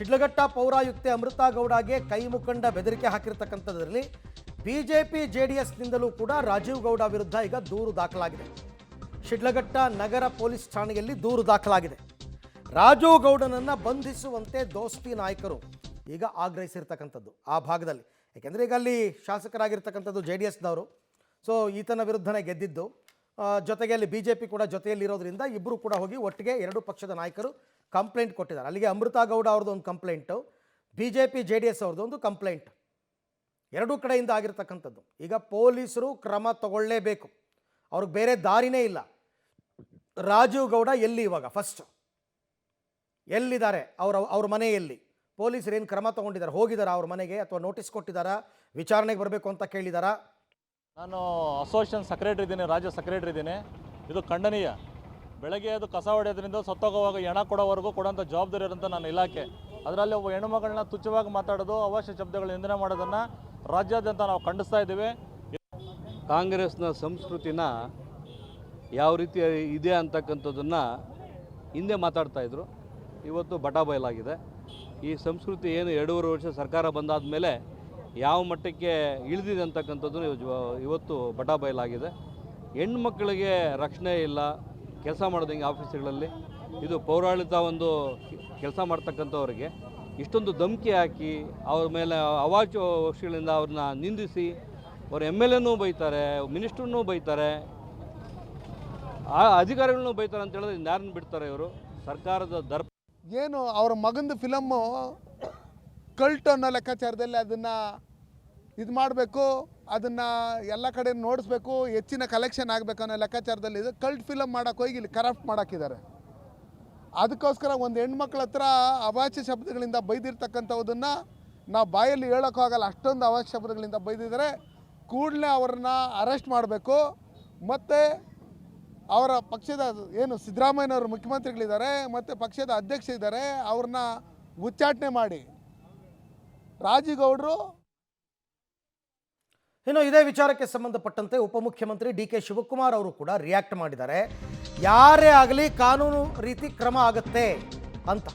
ಶಿಡ್ಲಘಟ್ಟ ಪೌರಾಯುಕ್ತೆ ಅಮೃತಾ ಗೌಡಗೆ ಕೈ ಮುಖಂಡ ಬೆದರಿಕೆ ಹಾಕಿರ್ತಕ್ಕಂಥದ್ರಲ್ಲಿ ಬಿಜೆಪಿ ಜೆಡಿಎಸ್ನಿಂದಲೂ ಕೂಡ ರಾಜೀವ್ ಗೌಡ ವಿರುದ್ಧ ಈಗ ದೂರು ದಾಖಲಾಗಿದೆ. ಶಿಡ್ಲಘಟ್ಟ ನಗರ ಪೊಲೀಸ್ ಠಾಣೆಯಲ್ಲಿ ದೂರು ದಾಖಲಾಗಿದೆ. ರಾಜೀವ್ ಗೌಡನನ್ನು ಬಂಧಿಸುವಂತೆ ದೋಸ್ತಿ ನಾಯಕರು ಈಗ ಆಗ್ರಹಿಸಿರ್ತಕ್ಕಂಥದ್ದು ಆ ಭಾಗದಲ್ಲಿ. ಯಾಕೆಂದರೆ ಈಗ ಅಲ್ಲಿ ಶಾಸಕರಾಗಿರ್ತಕ್ಕಂಥದ್ದು ಜೆಡಿಎಸ್ನವರು, ಸೊ ಈತನ ವಿರುದ್ಧನೇ ಗೆದ್ದಿದ್ದು, ಜೊತೆಗೆ ಅಲ್ಲಿ ಬಿಜೆಪಿ ಕೂಡ ಜೊತೆಯಲ್ಲಿರೋದ್ರಿಂದ ಇಬ್ಬರು ಕೂಡ ಹೋಗಿ ಒಟ್ಟಿಗೆ ಎರಡು ಪಕ್ಷದ ನಾಯಕರು ಕಂಪ್ಲೇಂಟ್ ಕೊಟ್ಟಿದ್ದಾರೆ. ಅಲ್ಲಿಗೆ ಅಮೃತಾ ಗೌಡ ಅವ್ರದ್ದು ಒಂದು ಕಂಪ್ಲೇಂಟು, ಬಿಜೆಪಿ ಜೆಡಿಎಸ್ ಅವ್ರದ್ದು ಒಂದು ಕಂಪ್ಲೇಂಟ್, ಎರಡೂ ಕಡೆಯಿಂದ ಆಗಿರ್ತಕ್ಕಂಥದ್ದು. ಈಗ ಪೊಲೀಸರು ಕ್ರಮ ತಗೊಳ್ಳೇಬೇಕು, ಅವ್ರಿಗೆ ಬೇರೆ ದಾರಿನೇ ಇಲ್ಲ. ರಾಜೀವ್ ಗೌಡ ಎಲ್ಲಿ ಇವಾಗ ಫಸ್ಟ್ ಎಲ್ಲಿದ್ದಾರೆ? ಅವ್ರ ಮನೆಯಲ್ಲಿ ಪೊಲೀಸರು ಏನು ಕ್ರಮ ತಗೊಂಡಿದ್ದಾರೆ? ಹೋಗಿದ್ದಾರೆ ಅವ್ರ ಮನೆಗೆ ಅಥವಾ ನೋಟಿಸ್ ಕೊಟ್ಟಿದ್ದಾರಾ? ವಿಚಾರಣೆಗೆ ಬರಬೇಕು ಅಂತ ಕೇಳಿದಾರಾ? ನಾನು ಅಸೋಸಿಯೇಷನ್ ಸೆಕ್ರೆಟರಿ ಇದ್ದೀನಿ, ರಾಜ್ಯ ಸೆಕ್ರೆಟರಿ ಇದ್ದೀನಿ. ಇದು ಖಂಡನೀಯ. ಬೆಳಗ್ಗೆ ಅದು ಕಸ ಹೊಡೆಯೋದ್ರಿಂದ ಸತ್ತೋಗೋವಾಗ ಹೆಣ ಕೊಡೋವರೆಗೂ ಕೊಡೋಂಥ ಜವಾಬ್ದಾರಿ ಇರೋಂಥ ನನ್ನ ಇಲಾಖೆ. ಅದರಲ್ಲಿ ಒಬ್ಬ ಹೆಣ್ಣುಮಗಳನ್ನ ತುಚ್ಛವಾಗಿ ಮಾತಾಡೋದು, ಅವಶ್ಯ ಶಬ್ದಗಳ ನಿಂದನೆ ಮಾಡೋದನ್ನು ರಾಜ್ಯಾದ್ಯಂತ ನಾವು ಖಂಡಿಸ್ತಾ ಇದ್ದೀವಿ. ಕಾಂಗ್ರೆಸ್ನ ಸಂಸ್ಕೃತಿನ ಯಾವ ರೀತಿ ಇದೆ ಅಂತಕ್ಕಂಥದ್ದನ್ನು ಹಿಂದೆ ಮಾತಾಡ್ತಾಯಿದ್ರು, ಇವತ್ತು ಬಟಾಬಯಲಾಗಿದೆ. ಈ ಸಂಸ್ಕೃತಿ ಏನು 2.5 ವರ್ಷ ಸರ್ಕಾರ ಬಂದಾದ ಮೇಲೆ ಯಾವ ಮಟ್ಟಕ್ಕೆ ಇಳಿದಿದೆ ಅಂತಕ್ಕಂಥದ್ದು ಇವತ್ತು ಬಟಾಬಯಲಾಗಿದೆ. ಹೆಣ್ಮಕ್ಳಿಗೆ ರಕ್ಷಣೆ ಇಲ್ಲ, ಕೆಲಸ ಮಾಡೋದಂಗೆ ಆಫೀಸ್ಗಳಲ್ಲಿ. ಇದು ಪೌರಾಡಳಿತ ಒಂದು ಕೆಲಸ ಮಾಡ್ತಕ್ಕಂಥವ್ರಿಗೆ ಇಷ್ಟೊಂದು ಧಮಕಿ ಹಾಕಿ ಅವ್ರ ಮೇಲೆ ಅವಾಚ್ಯಗಳಿಂದ ಅವ್ರನ್ನ ನಿಂದಿಸಿ, ಅವ್ರ MLAನೂ ಬೈತಾರೆ, ಮಿನಿಸ್ಟ್ರನ್ನೂ ಬೈತಾರೆ, ಆ ಅಧಿಕಾರಿಗಳನ್ನೂ ಬೈತಾರೆ ಅಂತ ಹೇಳಿದ್ರೆ ಯಾರನ್ನು ಬಿಡ್ತಾರೆ ಇವರು? ಸರ್ಕಾರದ ದರ್ಪ ಏನು ಅವರ ಮಗಂದು ಫಿಲಮ್ಮು ಕಲ್ಟ್ ಅನ್ನೋ ಲೆಕ್ಕಾಚಾರದಲ್ಲಿ ಅದನ್ನು ಇದು ಮಾಡಬೇಕು, ಅದನ್ನು ಎಲ್ಲ ಕಡೆ ನೋಡಿಸ್ಬೇಕು, ಹೆಚ್ಚಿನ ಕಲೆಕ್ಷನ್ ಆಗಬೇಕು ಅನ್ನೋ ಲೆಕ್ಕಾಚಾರದಲ್ಲಿ ಇದು ಕಲ್ಟ್ ಫಿಲಮ್ ಮಾಡೋಕ್ಕೆ ಹೋಗಿ ಇಲ್ಲಿ ಕರಪ್ಟ್ ಮಾಡೋಕ್ಕಿದ್ದಾರೆ. ಅದಕ್ಕೋಸ್ಕರ ಒಂದು ಹೆಣ್ಮಕ್ಳ ಹತ್ರ ಅವಾಚ್ಯ ಶಬ್ದಗಳಿಂದ ಬೈದಿರ್ತಕ್ಕಂಥದ್ದನ್ನು ನಾವು ಬಾಯಲ್ಲಿ ಹೇಳೋಕ್ಕಾಗಲ್ಲ, ಅಷ್ಟೊಂದು ಅವಾಚ್ಯ ಶಬ್ದಗಳಿಂದ ಬೈದಿದ್ದಾರೆ. ಕೂಡಲೇ ಅವ್ರನ್ನ ಅರೆಸ್ಟ್ ಮಾಡಬೇಕು. ಮತ್ತು ಅವರ ಪಕ್ಷದ ಏನು ಸಿದ್ದರಾಮಯ್ಯನವರು ಮುಖ್ಯಮಂತ್ರಿಗಳಿದ್ದಾರೆ ಮತ್ತು ಪಕ್ಷದ ಅಧ್ಯಕ್ಷ ಇದ್ದಾರೆ, ಅವ್ರನ್ನ ಉಚ್ಚಾಟನೆ ಮಾಡಿ. ರಾಜೀವ್ ಗೌಡರು ಇನ್ನು ಇದೇ ವಿಚಾರಕ್ಕೆ ಸಂಬಂಧಪಟ್ಟಂತೆ ಉಪಮುಖ್ಯಮಂತ್ರಿ DK ಶಿವಕುಮಾರ್ ಅವರು ಕೂಡ ರಿಯಾಕ್ಟ್ ಮಾಡಿದ್ದಾರೆ. ಯಾರೇ ಆಗಲಿ ಕಾನೂನು ರೀತಿ ಕ್ರಮ ಆಗುತ್ತೆ ಅಂತ.